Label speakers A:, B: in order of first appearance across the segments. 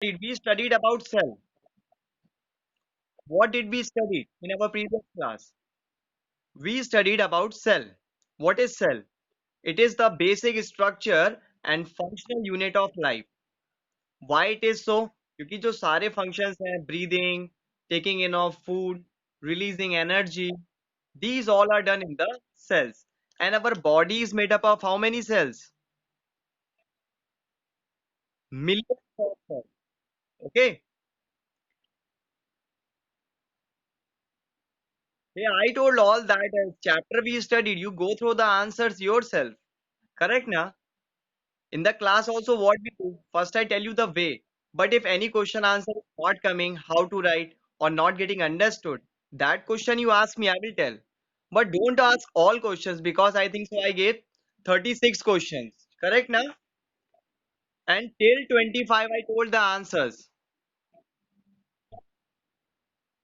A: We studied about cell. What did we study in our previous class? We studied about cell. What is cell? It is the basic structure and functional unit of life. Why it is so? क्योंकि जो सारे functions हैं, breathing, taking in of food, releasing energy, these all are done in the cells. And our body is made up of how many cells? Millions of cells. Okay. Yeah, I told all that chapter we studied. You go through the answers yourself. Correct, na? In the class also what we do, first I tell you the way. But if any question answer is not coming, how to write or not getting understood, that question you ask me, I will tell. But don't ask all questions because I think so I gave 36 questions. Correct, na? And till 25 I told the answers.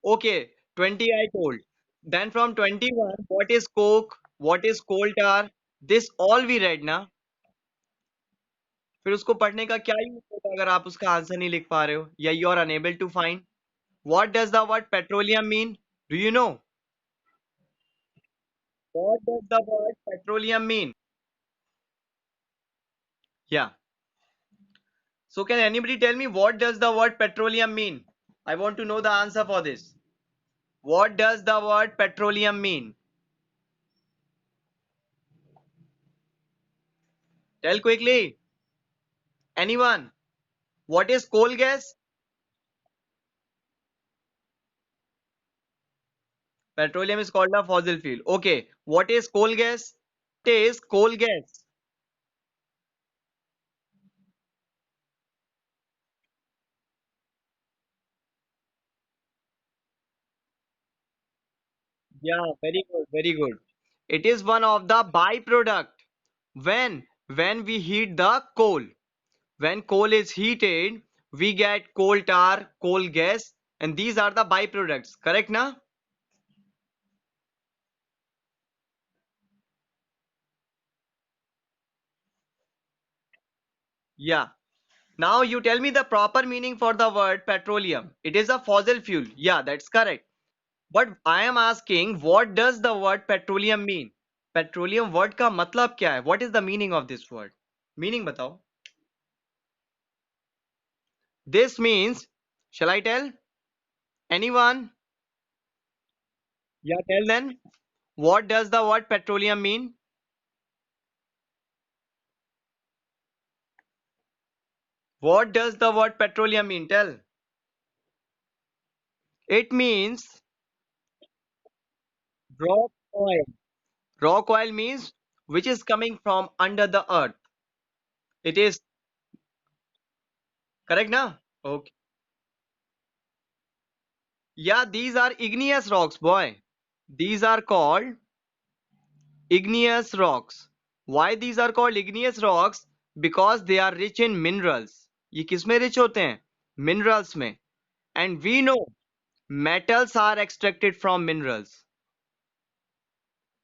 A: Okay, 20 I told. Then from 21, what is coke? What is coal tar? This all we read, na? फिर उसको पढ़ने का क्या use होगा अगर आप उसका answer नहीं लिख पा रहे हो या you are unable to find what does the word petroleum mean do you know what does the word petroleum mean या so can anybody tell me what does the word petroleum mean I want to know the answer for this what does the word petroleum mean tell quickly anyone what is coal gas petroleum is called a fossil fuel okay what is coal gas is coal gas yeah very good very good it is one of the byproduct when when we heat the coal when coal is heated we get coal tar coal gas and these are the byproducts correct na yeah now you tell me the proper meaning for the word petroleum it is a fossil fuel yeah that's correct but I am asking what does the word petroleum mean petroleum word का मतलब क्या है what is the meaning of this word meaning बताओ this means shall I tell anyone yeah tell then what does the word petroleum mean what does the word petroleum mean tell it means rock oil rock oil means which is coming from under the earth it is correct now okay yeah these are igneous rocks boy these are called igneous rocks why these are called igneous rocks because they are rich in minerals ये किसमें rich होते हैं minerals में and we know metals are extracted from minerals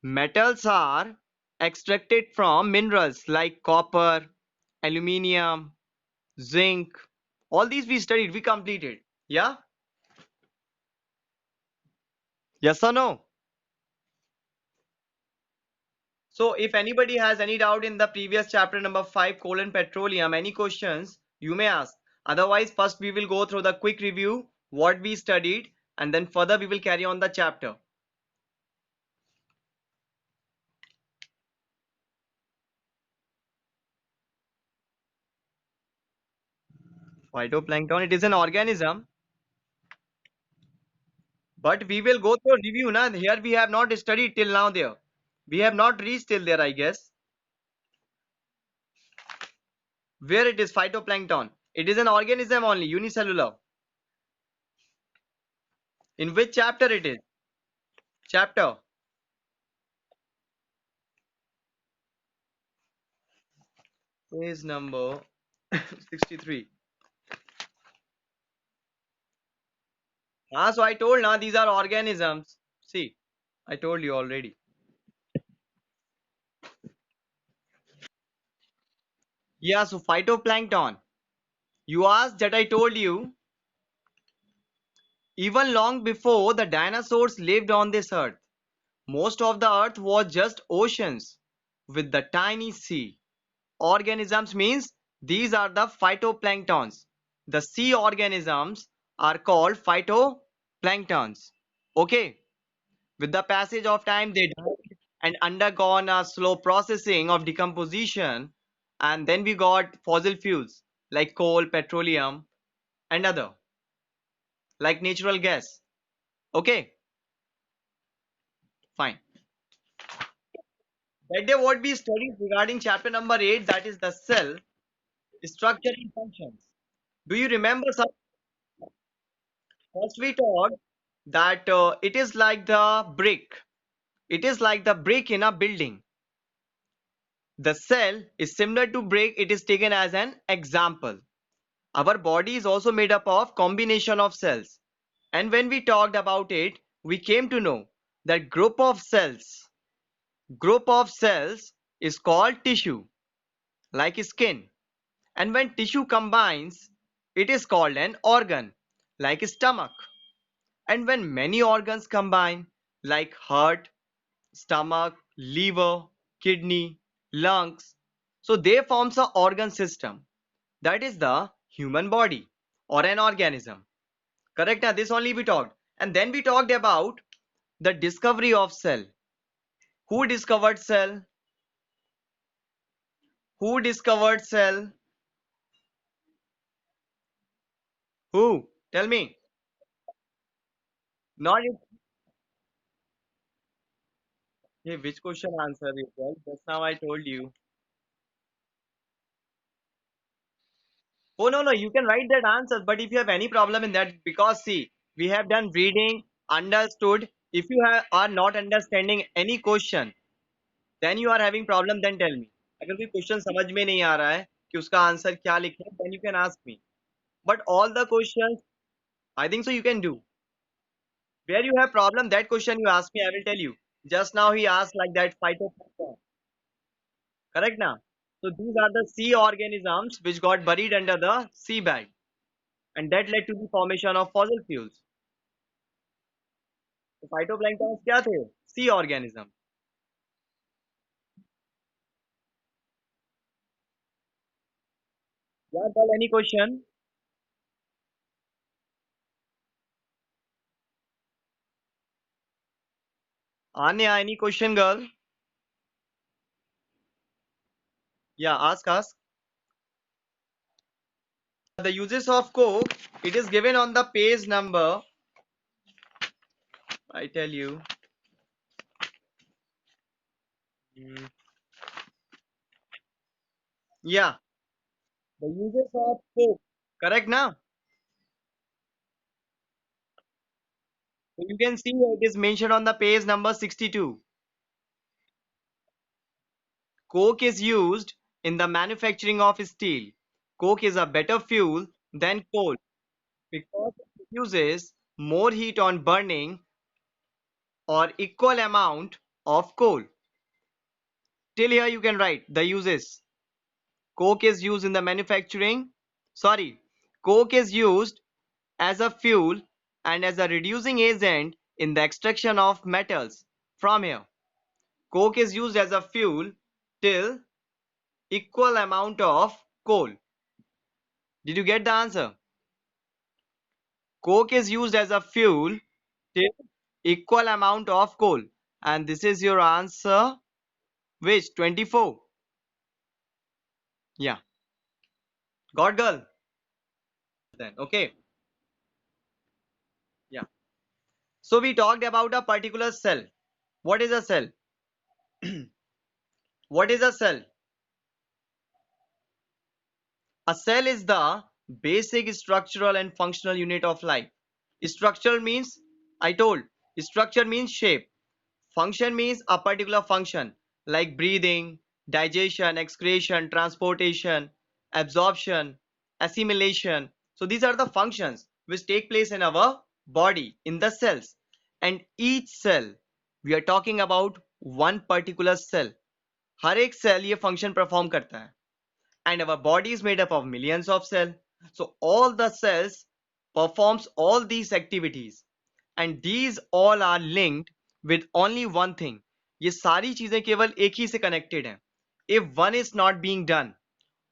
A: metals are extracted from minerals like copper aluminium zinc all these we studied we completed yeah yes or no so if anybody has any doubt in the previous chapter number 5 coal and petroleum any questions you may ask otherwise first we will go through the quick review what we studied and then further we will carry on the chapter phytoplankton it is an organism but we will go through review na here we have not studied till now there we have not reached till there I guess where it is phytoplankton it is an organism only unicellular in which chapter it is chapter page number 63 ah so I told now these are organisms see I told you already yeah so phytoplankton You asked that I told you. Even long before the dinosaurs lived on this earth, most of the earth was just oceans with the tiny sea. Organisms means these are the phytoplanktons. The sea organisms are called phytoplanktons. Okay, with the passage of time, they died and undergone a slow processing of decomposition, and then we got fossil fuels like coal, petroleum, and other like natural gas. Okay, fine. That day, what we studied regarding chapter number 8, that is the cell structure and functions. Do you remember some? First, we talked that it is like the brick. It is like the brick in a building. The cell is similar to brick. It is taken as an example. Our body is also made up of combination of cells. And when we talked about it, we came to know that group of cells is called tissue, like skin. And when tissue combines, it is called an organ, like stomach. And when many organs combine, like heart, stomach, liver, kidney, lungs, so they forms a organ system. That is the human body or an organism. Correct? Now, this only we talked. And then we talked about the discovery of cell. Who discovered cell? Who discovered cell? Who? Tell me. Not it. Hey, which question answer is well? Just now I told you. Oh no, no, you can write that answers, but if you have any problem in that, because see, we have done reading, understood. If you are not understanding any question, then you are having problem, then tell me. अगर कोई question समझ में नहीं आ रहा है कि उसका answer क्या लिखें, then you can ask me. But all the questions, I think so you can do. Where you have problem, that question you ask me, I will tell you. Just now he asked like that phytoplankton. Correct now? So these are the sea organisms which got buried under the seabed, and that led to the formation of fossil fuels. तो phytoplankton क्या थे? Sea organism. या girl any question? Anya, any question, girl? Yeah, ask. The uses of coke, it is given on the page number. I tell you. Mm, yeah, the uses of coke. Correct now? So you can see it is mentioned on the page number 62. Coke is used in the manufacturing of steel. Coke is a better fuel than coal because it uses more heat on burning or equal amount of coal. Till here you can write the uses. Coke is used in the manufacturing. Sorry, coke is used as a fuel and as a reducing agent in the extraction of metals from here. Coke is used as a fuel till equal amount of coal. Did you get the answer? Coke is used as a fuel till equal amount of coal. And this is your answer. Which? 24. Yeah. Got girl? Then okay. Yeah. So we talked about a particular cell. What is a cell? What is a cell? A cell is the basic structural and functional unit of life. Structure means, I told, structure means shape. Function means a particular function like breathing, digestion, excretion, transportation, absorption, assimilation. So these are the functions which take place in our body, in the cells. And each cell, we are talking about one particular cell. हर एक cell ये function perform करता है. And our body is made up of millions of cells. So all the cells performs all these activities, and these all are linked with only one thing. ये सारी चीजें केवल एक ही से connected हैं. If one is not being done,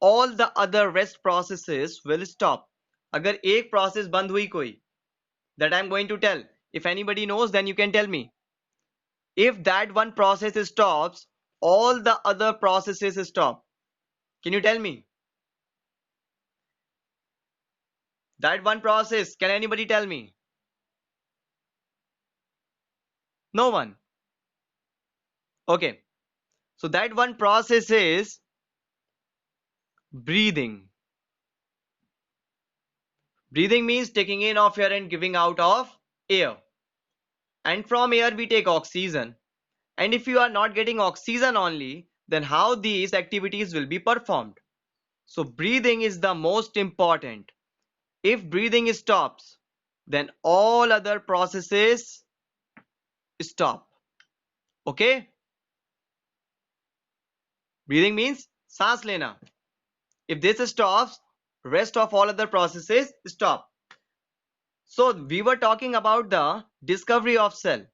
A: all the other rest processes will stop. अगर एक process बंद हुई कोई, that I'm going to tell. If anybody knows, then you can tell me. If that one process stops, all the other processes stop. Can you tell me? That one process, can anybody tell me? No one. Okay. So that one process is breathing. Breathing means taking in of air and giving out of air. And from air we take oxygen. And if you are not getting oxygen only, then how these activities will be performed? So breathing is the most important. If breathing stops, then all other processes stop. Okay? Breathing means सांस लेना. If this stops, rest of all other processes stop. So we were talking about the discovery of cell.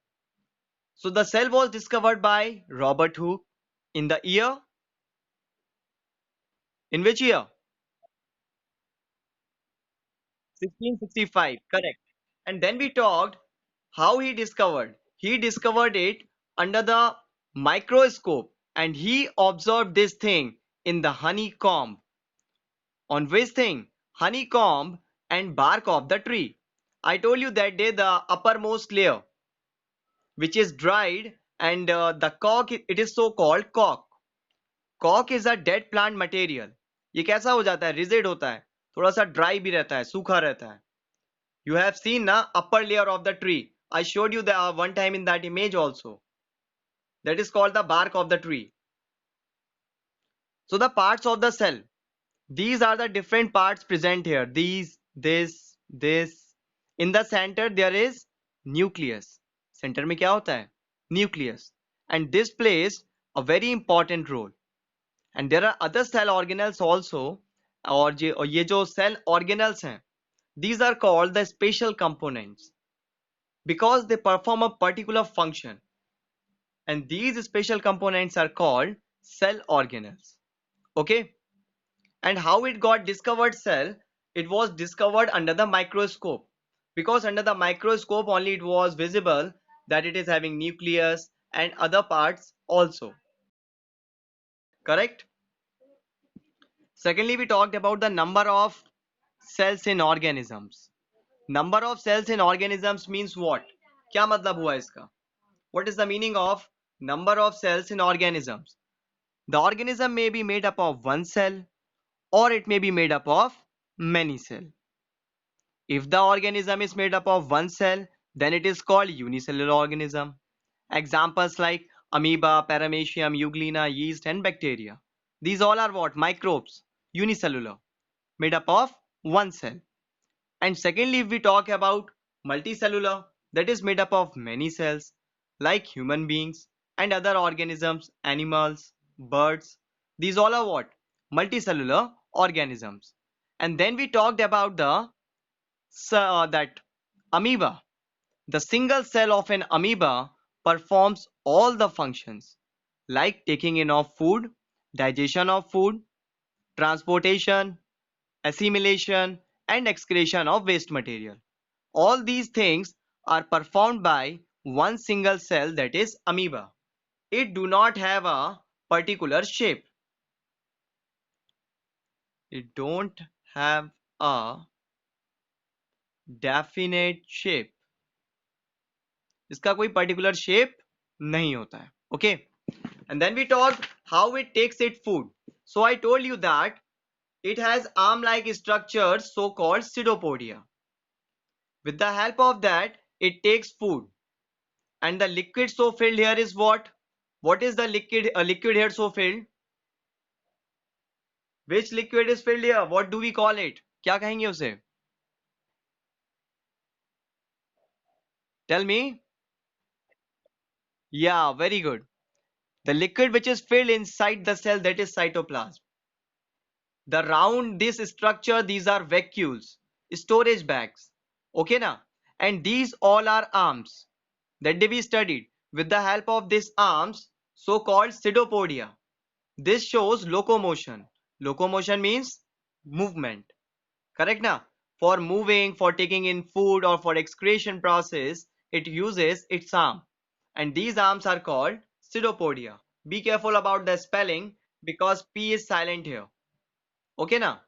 A: So the cell was discovered by Robert Hooke in the year, in which year? 1665, correct. And then we talked how he discovered. He discovered it under the microscope, and he observed this thing in the honeycomb. On which thing? Honeycomb and bark of the tree. I told you that day the uppermost layer which is dried, and the cork, it is so called cork. Cork is a dead plant material. ये कैसा हो जाता है? Rigid होता है, थोड़ा सा dry भी रहता है, सूखा रहता है. You have seen na upper layer of the tree. I showed you the one time in that image also. That is called the bark of the tree. So the parts of the cell. These are the different parts present here. These, this. In the center there is nucleus. Center में क्या होता है? Nucleus. And this plays a very important role. And there are other cell organelles also. और ये जो cell organelles हैं, these are called the special components because they perform a particular function. And these special components are called cell organelles. Okay? And how it got discovered cell? It was discovered under the microscope, because under the microscope only it was visible that it is having nucleus and other parts also. Correct? Secondly, we talked about the number of cells in organisms. Number of cells in organisms means what? क्या मतलब हुआ इसका? What is the meaning of number of cells in organisms? The organism may be made up of one cell, or it may be made up of many cells. If the organism is made up of one cell, then it is called unicellular organism. Examples like amoeba, paramecium, euglena, yeast and bacteria. These all are what? Microbes, unicellular, made up of one cell. And secondly, if we talk about multicellular, that is made up of many cells, like human beings and other organisms, animals, birds. These all are what? Multicellular organisms. And then we talked about that amoeba. The single cell of an amoeba performs all the functions like taking in of food, digestion of food, transportation, assimilation, and excretion of waste material. All these things are performed by one single cell, that is amoeba. It do not have a particular shape. It don't have a definite shape. इसका कोई particular shape नहीं होता है. Okay. And then we talked how it takes its food. So I told you that it has arm-like structures, so-called pseudopodia. With the help of that, it takes food. And the liquid so filled here is what? What is the liquid here so filled? Which liquid is filled here? What do we call it? क्या कहेंगे उसे? Tell me. Yeah, very good. The liquid which is filled inside the cell, that is cytoplasm. The round this structure, these are vacuoles, storage bags. Okay na? And these all are arms that they be studied. With the help of these arms, so called pseudopodia. This shows locomotion. Locomotion means movement. Correct na? For moving, for taking in food or for excretion process, it uses its arm. And these arms are called pseudopodia. Be careful about the spelling because P is silent here. Okay na?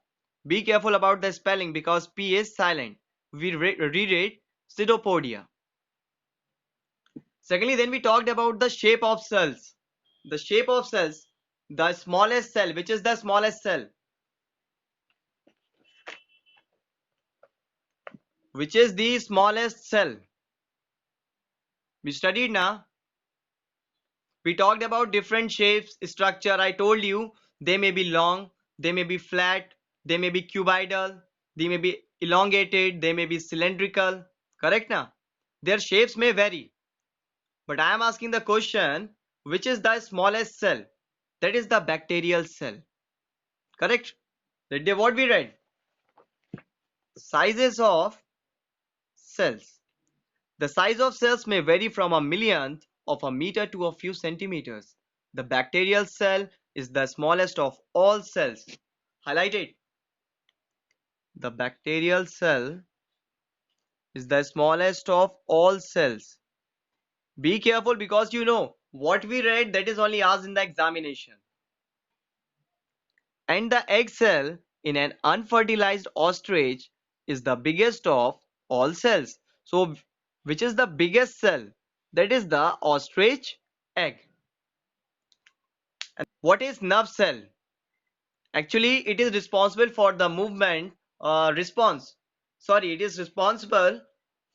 A: Be careful about the spelling because P is silent. We read it pseudopodia. Secondly, then we talked about the shape of cells. The shape of cells, the smallest cell, which is the smallest cell? Which is the smallest cell? We studied now. We talked about different shapes, structure. I told you they may be long, they may be flat, they may be cuboidal, they may be elongated, they may be cylindrical. Correct now? Their shapes may vary. But I am asking the question, which is the smallest cell? That is the bacterial cell. Correct? That what we read. Sizes of cells. The size of cells may vary from a millionth of a meter to a few centimeters. The bacterial cell is the smallest of all cells. Highlight it. The bacterial cell is the smallest of all cells. Be careful because you know what we read that is only asked in the examination. And the egg cell in an unfertilized ostrich is the biggest of all cells. So, which is the biggest cell? That is the ostrich egg. And what is nerve cell? Actually, it is responsible for the movement response. Sorry, it is responsible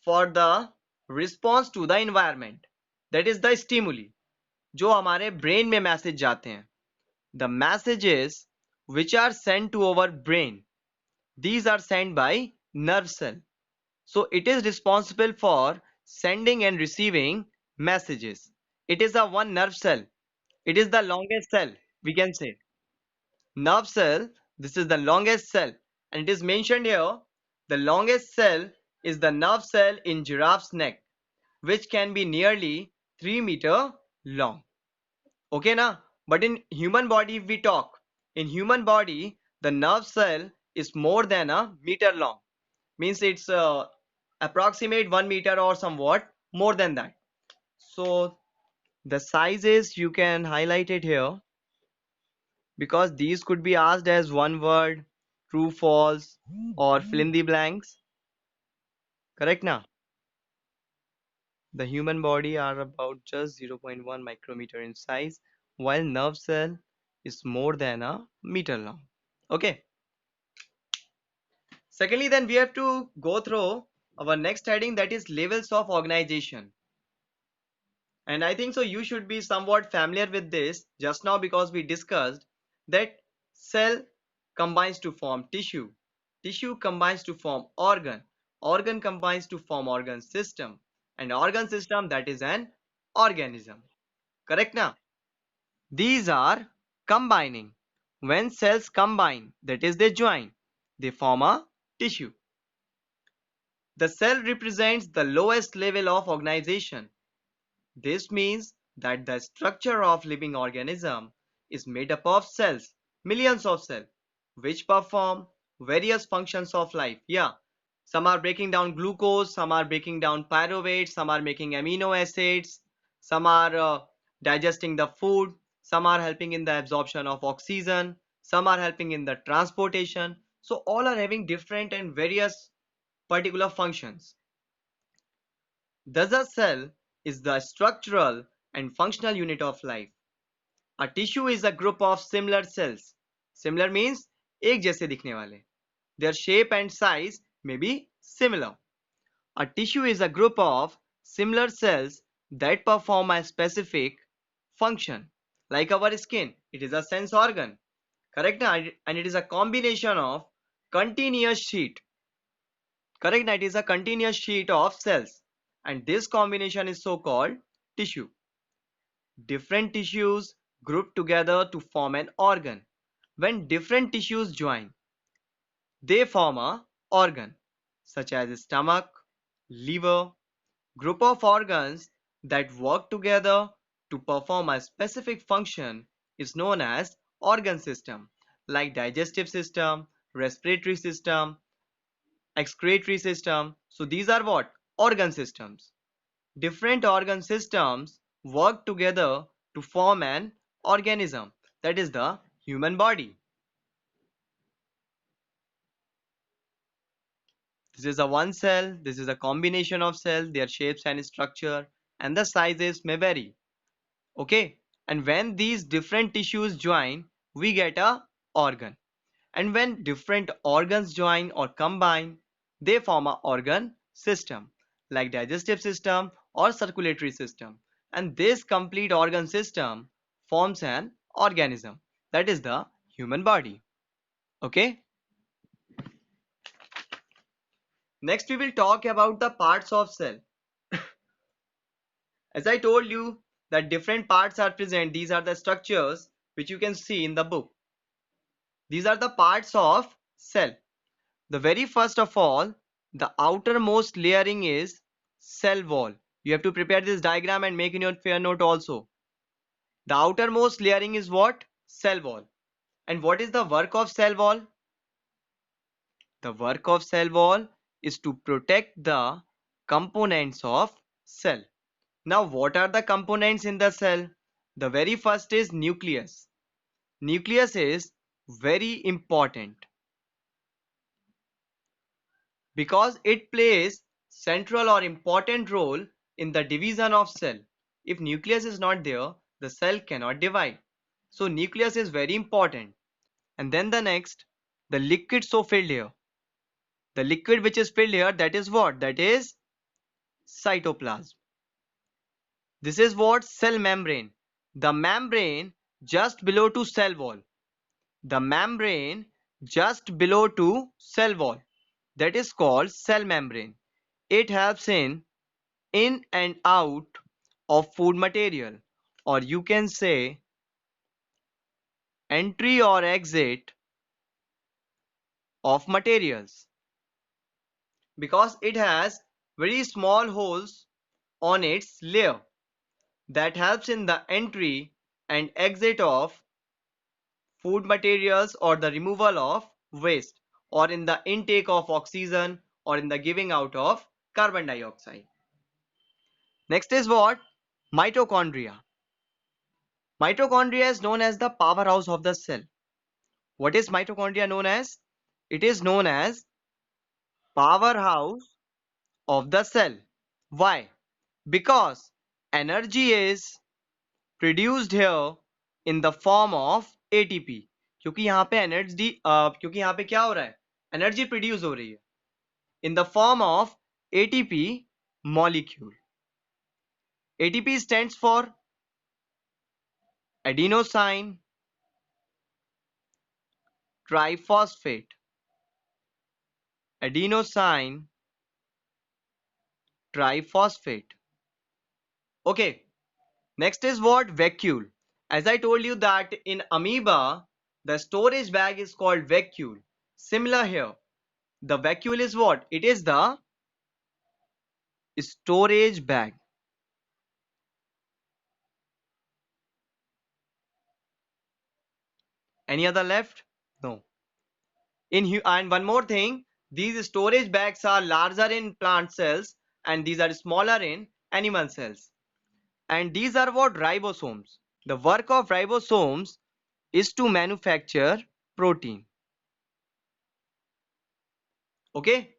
A: for the response to the environment. That is the stimuli. जो हमारे brain में message जाते हैं. The messages which are sent to our brain, these are sent by nerve cell. So it is responsible for sending and receiving messages. It is a one nerve cell. It is the longest cell, we can say. Nerve cell, this is the longest cell. And it is mentioned here, the longest cell is the nerve cell in giraffe's neck, which can be nearly 3 meter long. Okay na? But in human body, if we talk, in human body, the nerve cell is more than a meter long. Means it's approximate 1 meter or somewhat more than that. So the sizes you can highlight it here because these could be asked as one word, true, false, or fill in the blanks. Correct now? The human body are about just 0.1 micrometer in size, while nerve cell is more than a meter long. Okay. Secondly, then we have to go through our next heading, that is levels of organization. And I think so you should be somewhat familiar with this just now because we discussed that cell combines to form tissue. Tissue combines to form organ. Organ combines to form organ system. And organ system, that is an organism. Correct now? These are combining. When cells combine, that is they join, they form a tissue. The cell represents the lowest level of organization. This means that the structure of living organism is made up of cells, millions of cells, which perform various functions of life. Yeah, some are breaking down glucose, some are breaking down pyruvate, some are making amino acids, some are digesting the food, some are helping in the absorption of oxygen, some are helping in the transportation. So all are having different and various particular functions. Thus, a cell is the structural and functional unit of life. A tissue is a group of similar cells. Similar means एक जैसे दिखने वाले. Their shape and size may be similar. A tissue is a group of similar cells that perform a specific function. Like our skin, it is a sense organ. Correct? And it is a combination of continuous sheet. Correct? It is a continuous sheet of cells. And this combination is so called tissue. Different tissues group together to form an organ. When different tissues join, they form a organ, such as stomach, liver, group of organs that work together to perform a specific function is known as organ system, like digestive system, respiratory system, excretory system. So these are what? Organ systems. Different organ systems work together to form an organism, that is the human body. This is a one cell, this is a combination of cells, their shapes and structure and the sizes may vary. Okay, and when these different tissues join, we get a organ. And when different organs join or combine, they form a organ system, like digestive system or circulatory system. And this complete organ system forms an organism, that is the human body. Okay, next we will talk about the parts of cell. As I told you that different parts are present, these are the structures which you can see in the book. These are the parts of cell. The very first of all, the outermost layering is cell wall. You have to prepare this diagram and make in your fair note also. The outermost layering is what? Cell wall. And what is the work of cell wall? The work of cell wall is to protect the components of cell. Now what are the components in the cell? The very first is nucleus. Nucleus is very important because it plays central or important role in the division of cell. If nucleus is not there, the cell cannot divide. So nucleus is very important. And then the next, the liquid so filled here. The liquid which is filled here, that is what? That is cytoplasm. This is what? Cell membrane. The membrane just below to cell wall. The membrane just below to cell wall. That is called cell membrane. It helps in and out of food material, or you can say entry or exit of materials, because it has very small holes on its layer that helps in the entry and exit of food materials or the removal of waste or in the intake of oxygen or in the giving out of carbon dioxide. Next is what? Mitochondria. Mitochondria is known as the powerhouse of the cell. What is mitochondria known as? It is known as powerhouse of the cell. Why? Because energy is produced here in the form of ATP. क्योंकि यहाँ पे क्योंकि यहाँ पे क्या हो रहा है? एनर्जी प्रोड्यूस हो रही है in the form of ATP molecule. ATP stands for adenosine triphosphate. Adenosine triphosphate. Okay, next is what? Vacuole. As I told you that in amoeba, the storage bag is called vacuole. Similar here, the vacuole is what? It is the storage bag. Any other left? No. And one more thing, these storage bags are larger in plant cells and these are smaller in animal cells. And these are what? Ribosomes. The work of ribosomes is to manufacture protein. Okay,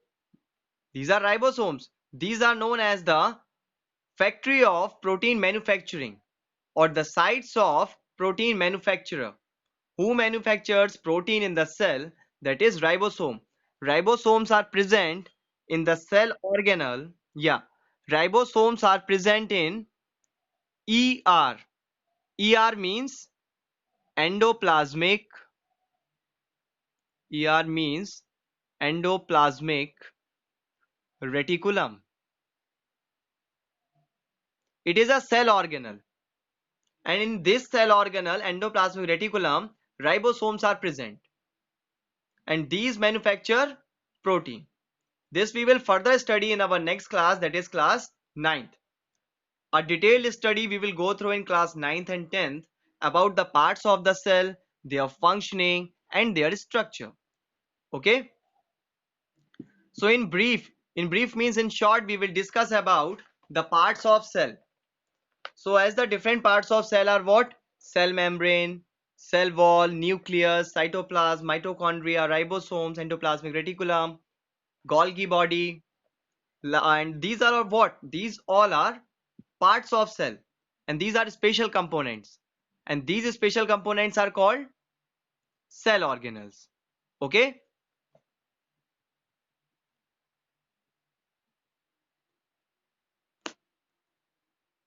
A: these are ribosomes. These are known as the factory of protein manufacturing or the sites of protein manufacturer. Who manufactures protein in the cell? That is ribosome. Ribosomes are present in the cell organelle. Yeah, ribosomes are present in ER. ER means endoplasmic. ER means endoplasmic reticulum. It is a cell organelle. And in this cell organelle, endoplasmic reticulum, ribosomes are present, and these manufacture protein. This we will further study in our next class, that is class 9th. A detailed study we will go through in class 9th and 10th about the parts of the cell, their functioning and their structure. Okay? So in brief means in short, we will discuss about the parts of cell. So as the different parts of cell are what? Cell membrane, cell wall, nucleus, cytoplasm, mitochondria, ribosomes, endoplasmic reticulum, Golgi body, and these are what? These all are parts of cell, and these are special components, and these special components are called cell organelles. Okay?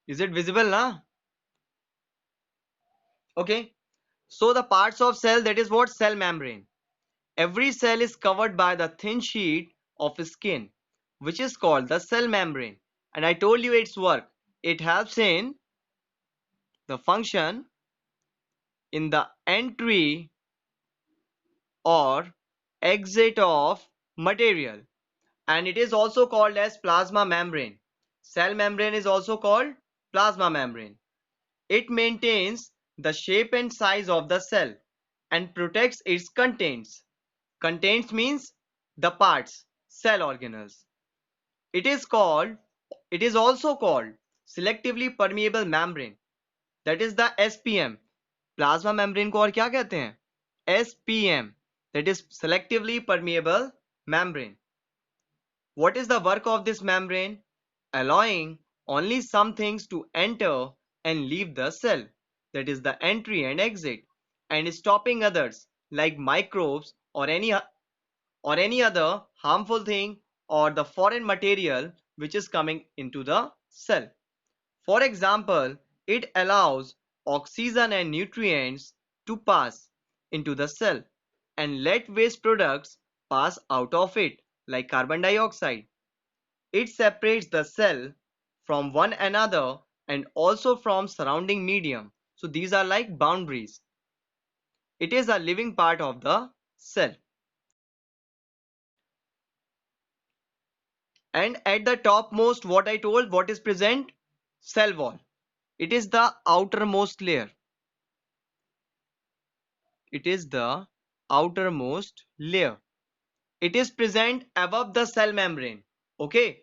A: Is it visible now? Okay. So the parts of cell, that is what? Cell membrane. Every cell is covered by the thin sheet of skin, which is called the cell membrane. And I told you its work. It helps in the function in the entry or exit of material. And it is also called as plasma membrane. Cell membrane is also called plasma membrane. It maintains the shape and size of the cell and protects its contents. Contents means the parts, cell organelles. It is called, it is also called selectively permeable membrane. That is the SPM. Plasma membrane को और क्या कहते हैं? SPM. That is selectively permeable membrane. What is the work of this membrane? Allowing only some things to enter and leave the cell. That is the entry and exit, and stopping others like microbes or any other harmful thing or the foreign material which is coming into the cell. For example, it allows oxygen and nutrients to pass into the cell and let waste products pass out of it, like carbon dioxide. It separates the cell from one another and also from surrounding medium. So these are like boundaries. It is a living part of the cell. And at the topmost, what I told, what is present? Cell wall. It is the outermost layer. It is the outermost layer. It is present above the cell membrane. Okay?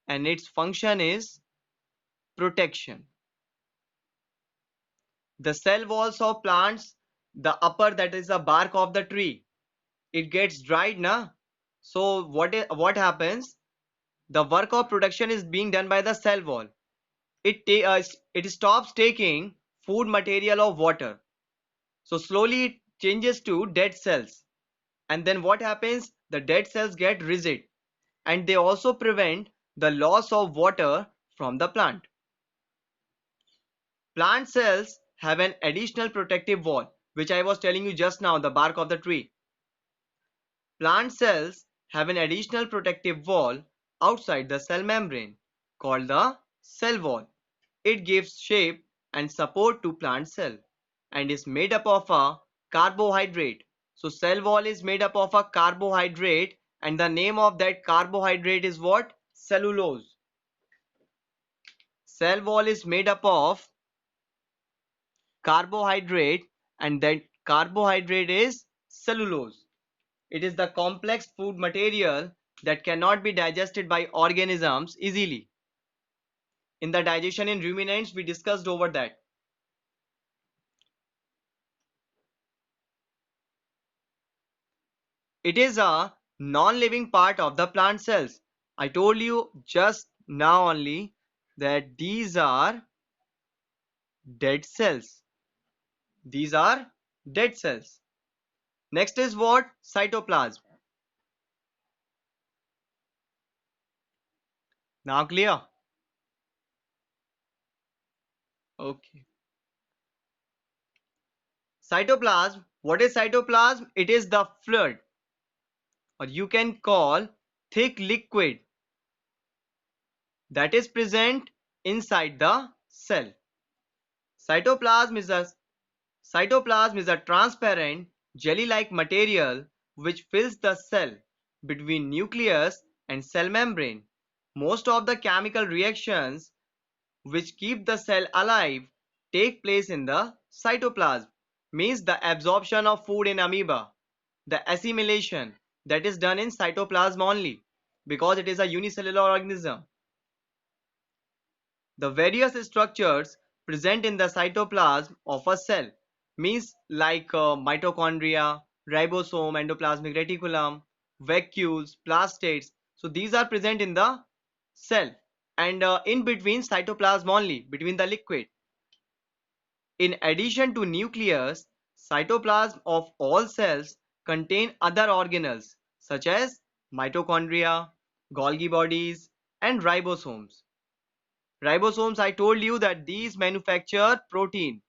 A: And its function is protection. The cell walls of plants, the upper, that is the bark of the tree, it gets dried na. So what happens? The work of production is being done by the cell wall. It stops taking food material of water. So slowly it changes to dead cells. And then what happens? The dead cells get rigid, and they also prevent the loss of water from the plant. Plant cells have an additional protective wall, which I was telling you just now, the bark of the tree. Plant cells have an additional protective wall outside the cell membrane called the cell wall. It gives shape and support to plant cell and is made up of a carbohydrate. So cell wall is made up of a carbohydrate, and the name of that carbohydrate is what? Cellulose. Cell wall is made up of carbohydrate, and that carbohydrate is cellulose. It is the complex food material that cannot be digested by organisms easily. In the digestion in ruminants, we discussed over that. It is a non-living part of the plant cells. I told you just now only that these are dead cells. These are dead cells. Next is what? Cytoplasm. Now clear? Okay. Cytoplasm. What is cytoplasm? It is the fluid, or you can call thick liquid, that is present inside the cell. Cytoplasm is a Cytoplasm is a transparent, jelly-like material which fills the cell between nucleus and cell membrane. Most of the chemical reactions which keep the cell alive take place in the cytoplasm, means the absorption of food in amoeba, the assimilation that is done in cytoplasm only because it is a unicellular organism. The various structures present in the cytoplasm of a cell means like mitochondria, ribosome, endoplasmic reticulum, vacuoles, plastates. So these are present in the cell and in between cytoplasm only, between the liquid. In addition to nucleus, cytoplasm of all cells contain other organelles such as mitochondria, Golgi bodies, and ribosomes. Ribosomes, I told you that these manufacture protein.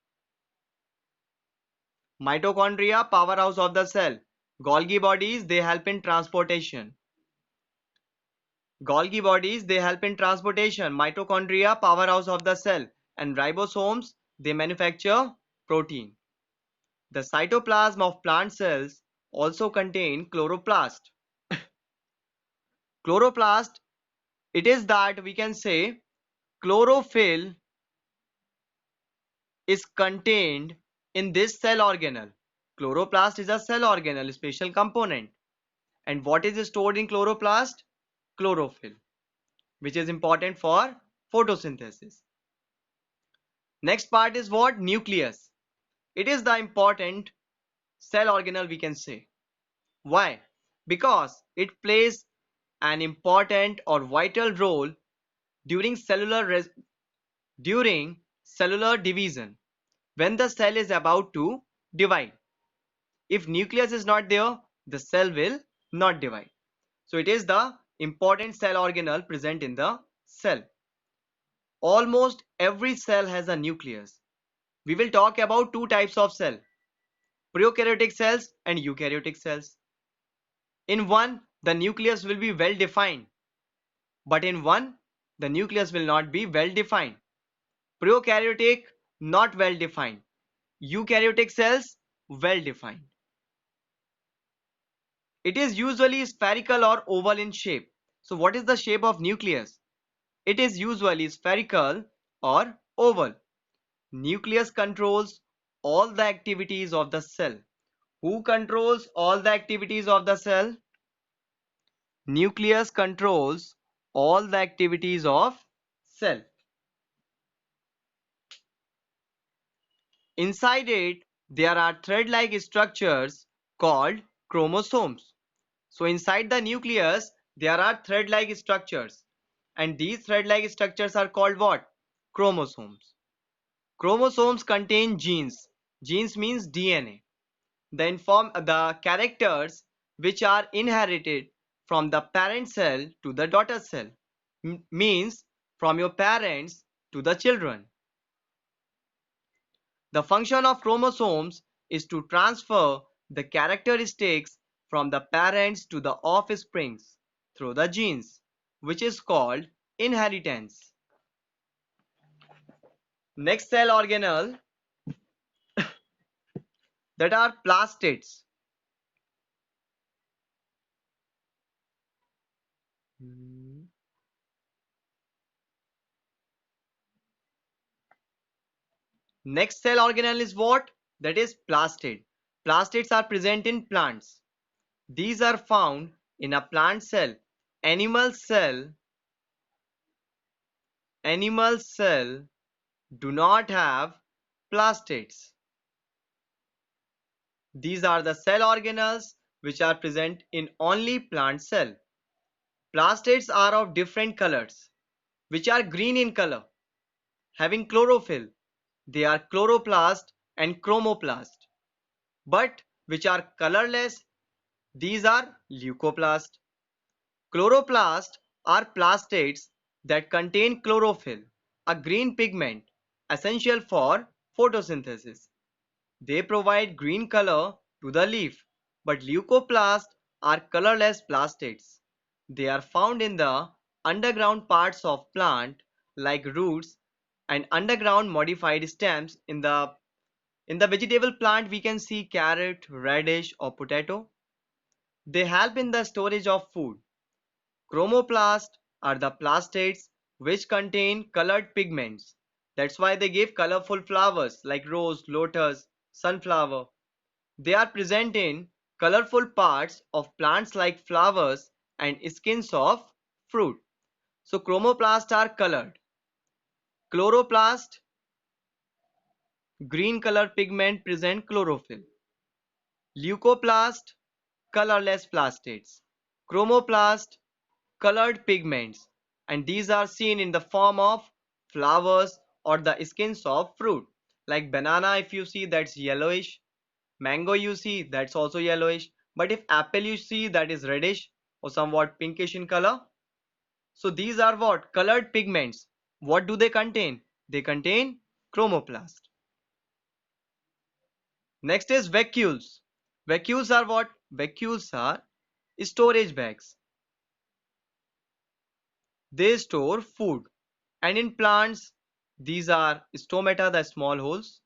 A: Mitochondria, powerhouse of the cell. Golgi bodies, they help in transportation. Golgi bodies, they help in transportation. Mitochondria, powerhouse of the cell. And ribosomes, they manufacture protein. The cytoplasm of plant cells also contain chloroplast. Chloroplast, it is that we can say chlorophyll is contained in this cell organelle. Chloroplast is a cell organelle, special component. And what is stored in chloroplast? Chlorophyll, which is important for photosynthesis. Next part is what? Nucleus. It is the important cell organelle, we can say. Why? Because it plays an important or vital role during cellular division, when the cell is about to divide. If nucleus is not there, the cell will not divide. So it is the important cell organelle present in the cell. Almost every cell has a nucleus. We will talk about two types of cell: prokaryotic cells and eukaryotic cells. In one, the nucleus will be well defined, but in one, the nucleus will not be well defined. Prokaryotic, not well defined. Eukaryotic cells, well defined. It is usually spherical or oval in shape. So what is the shape of nucleus? It is usually spherical or oval. Nucleus controls all the activities of the cell. Who controls all the activities of the cell? Nucleus controls all the activities of cell. Inside it, there are thread-like structures called chromosomes. So inside the nucleus, there are thread-like structures. And these thread-like structures are called what? Chromosomes. Chromosomes contain genes. Genes means DNA. The characters which are inherited from the parent cell to the daughter cell. Means from your parents to the children. The function of chromosomes is to transfer the characteristics from the parents to the offsprings through the genes, which is called inheritance. Next cell organelle, that are plastids. Next cell organelle is what? That is plastid. Plastids are present in plants. These are found in a plant cell. Animal cell do not have plastids. These are the cell organelles which are present in only plant cell. Plastids are of different colors, which are green in color, having chlorophyll. They are chloroplast and chromoplast. But which are colorless, these are leucoplast. Chloroplast are plastids that contain chlorophyll, a green pigment essential for photosynthesis. They provide green color to the leaf, but leucoplasts are colorless plastids. They are found in the underground parts of plant like roots and underground modified stems in the In the vegetable plant, we can see carrot, radish, or potato. They help in the storage of food. Chromoplasts are the plastids which contain colored pigments. That's why they give colorful flowers like rose, lotus, sunflower. They are present in colorful parts of plants like flowers and skins of fruit. So chromoplasts are colored. Chloroplast, green color pigment present chlorophyll. Leucoplast, colorless plastids. Chromoplast, colored pigments, and these are seen in the form of flowers or the skins of fruit. Like banana, if you see, that's yellowish. Mango, you see, that's also yellowish. But if apple, you see, that is reddish or somewhat pinkish in color. So these are what? Colored pigments. What do they contain? They contain chromoplast. Next is vacuoles. Vacuoles are what? Vacuoles are storage bags. They store food. And in plants, these are stomata, the small holes.